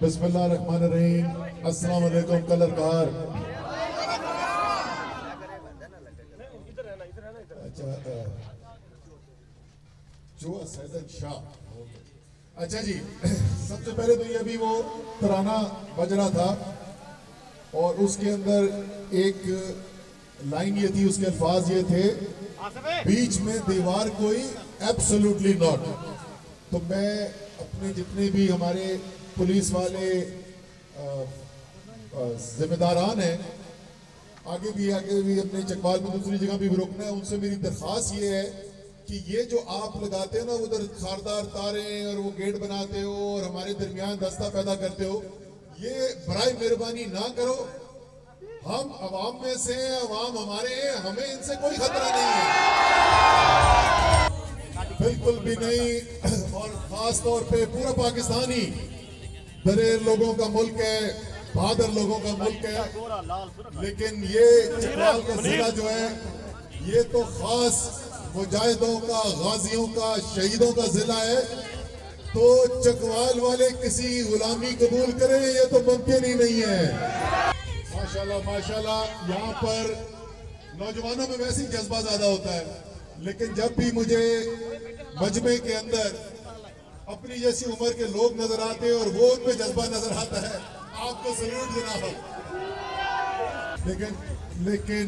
बिस्मिल्लाहिर्रहमानिर्रहीम। अस्सलाम वालेकुम कलरकार। जो सैयद शाह। अच्छा जी, सबसे पहले तो ये अभी वो तराना बज रहा था और उसके अंदर एक लाइन ये थी, उसके अल्फाज ये थे, बीच में दीवार कोई एब्सोल्युटली नॉट। तो मैं अपने जितने भी हमारे पुलिस वाले जिम्मेदारान हैं, आगे भी अपने चकवाल में दूसरी जगह भी रुकना है, उनसे मेरी दरख्वास्त ये है कि ये जो आप लगाते हो ना उधर खारदार तारे और वो गेट बनाते हो और हमारे दरमियान रास्ता पैदा करते हो, ये बराए मेहरबानी ना करो। हम अवाम में से हैं, अवाम हमारे हैं, हमें इनसे कोई खतरा नहीं है, बिल्कुल भी नहीं। और खास तौर पे पूरा पाकिस्तान ही दलेर लोगों का मुल्क है, बहादुर लोगों का मुल्क है, लेकिन ये चकवाल का जिला जो है ये तो खास मुजाहिदों का, गाजियों का, शहीदों का जिला है। तो चकवाल वाले किसी गुलामी कबूल करें ये तो मुमकिन ही नहीं है। माशाल्लाह माशाल्लाह, यहाँ पर नौजवानों में वैसे ही जज्बा ज्यादा होता है, लेकिन जब भी मुझे मजमे के अंदर अपनी जैसी उम्र के लोग नजर आते हैं और वो उनमें जज्बा नजर आता है, आपको सल्यूट देना हो। लेकिन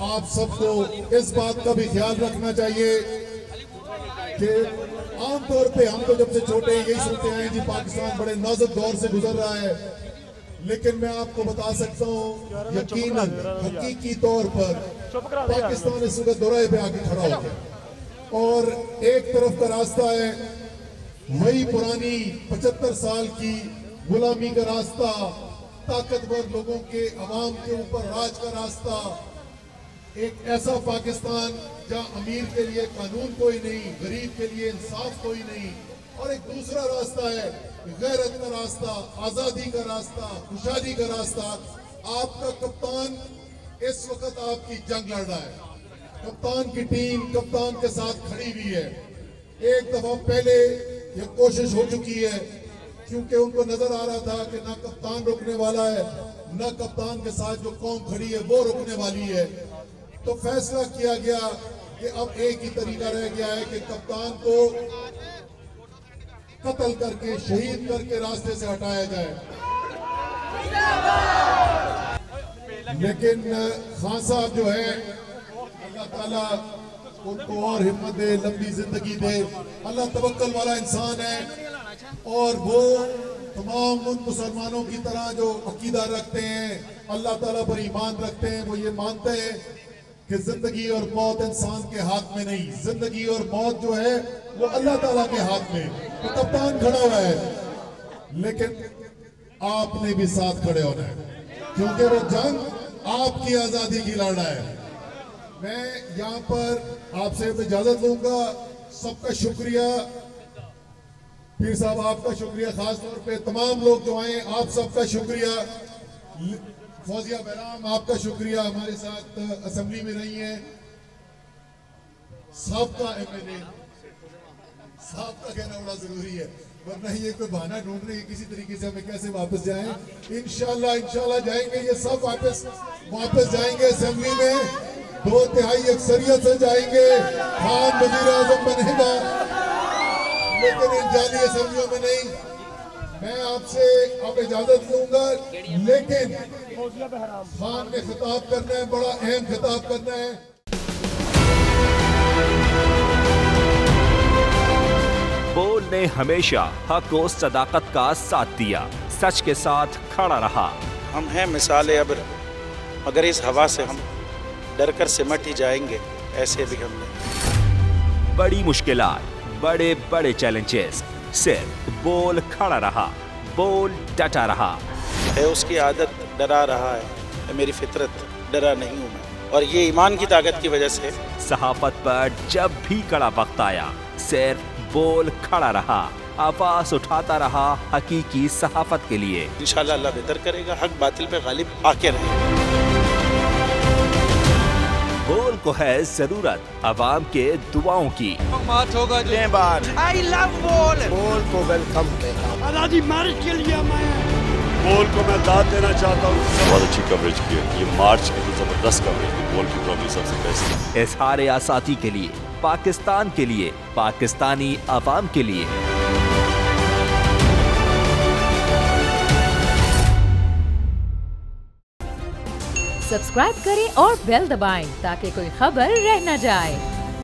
आप सबको इस बात का भी ख्याल रखना चाहिए कि आमतौर पे हम तो जब से छोटे यही सुनते हैं जी पाकिस्तान बड़े नाजुक दौर से गुजर रहा है, लेकिन मैं आपको बता सकता हूँ यकीनन हकीकी तौर पर पाकिस्तान इस वक्त दोराहे पे आके खड़ा हो गया और एक तरफ का रास्ता है वही पुरानी 75 साल की गुलामी का रास्ता, ताकतवर लोगों के अवाम के ऊपर राज का रास्ता, एक ऐसा पाकिस्तान जहां अमीर के लिए कानून कोई नहीं, गरीब के लिए इंसाफ कोई नहीं, और एक दूसरा रास्ता है गैरत का रास्ता, आजादी का रास्ता, खुशहाली का रास्ता। आपका कप्तान इस वक्त आपकी जंग लड़ रहा है, कप्तान की टीम कप्तान के साथ खड़ी हुई है। एक दफा पहले ये कोशिश हो चुकी है, क्योंकि उनको नजर आ रहा था कि ना कप्तान रुकने वाला है, ना कप्तान के साथ जो कौम खड़ी है वो रुकने वाली है। तो फैसला किया गया कि अब एक ही तरीका रह गया है कि कप्तान को कत्ल करके, शहीद करके रास्ते से हटाया जाए। लेकिन खान साहब जो है, अल्लाह ताला उनको और हिम्मत दे, लंबी जिंदगी दे। अल्लाह तवक्कल वाला इंसान है और वो तमाम उन मुसलमानों की तरह जो अकीदा रखते हैं, अल्लाह ताला पर ईमान रखते हैं, वो ये मानते हैं कि जिंदगी और मौत इंसान के हाथ में नहीं, जिंदगी और मौत जो है वो अल्लाह ताला के हाथ में। तो कप्तान खड़ा हुआ है, लेकिन आपने भी साथ खड़े होना है, क्योंकि वो जंग आपकी आजादी की लड़ रहा है। मैं यहाँ पर आपसे इजाजत लूंगा। सबका शुक्रिया, पीर साहब आपका शुक्रिया, खास तौर पे तमाम लोग जो आए आप सबका शुक्रिया। फौजिया बैराम आपका शुक्रिया, हमारे साथ असेंबली में रही है। सबका एमएलए साहब का कहना बड़ा जरूरी है, वरना ये कोई बहाना ढूंढ रही है किसी तरीके से हमें कैसे वापस जाएं। इंशाल्लाह जाएंगे, ये सब वापस जाएंगे असेंबली में, 2/3 अक्सरियत से जाएंगे। खान वजीर आजम बनेगा, लेकिन इन जाली असेंबलियों में नहीं। मैं आपसे अब इजाजत लूंगा, लेकिन खान ने खिताब करना है, बड़ा अहम खिताब करना है। बोल ने हमेशा हक और सदाकत का साथ दिया, सच के साथ खड़ा रहा। हम हैं मिसाले अब्र, मगर इस हवा से हम डर कर सिमट ही जाएंगे, ऐसे भी हमने बड़ी मुश्किलात, बड़े बड़े चैलेंजेस, सिर्फ बोल खड़ा रहा, बोल डटा रहा। है उसकी आदत डरा रहा है, मेरी फितरत डरा नहीं हूँ मैं, और ये ईमान की ताकत की वजह से। सहाफत पर जब भी कड़ा वक्त आया, सिर्फ बोल खड़ा रहा, आवाज उठाता रहा हकीकी सहाफत के लिए। इंशाल्लाह अल्लाह बेहतर करेगा, हक बातिल पे गालिब आके रहेगा। बोल को है जरूरत अवाम के दुआओं की। मार्च होगा, आई लव बोल, बोल को वेलकम। आजादी मार्च के लिए मैं बोल को मैं दाद देना चाहता हूँ। बहुत अच्छी कवरेज की है, ये मार्च की तो जबरदस्त कवरेज की, बोल की प्रॉब्लम सबसे बेस्ट। इजहार आसाती के लिए, पाकिस्तान के लिए, पाकिस्तानी अवाम के लिए। सब्सक्राइब करें और बेल दबाएं ताकि कोई खबर रह न जाए।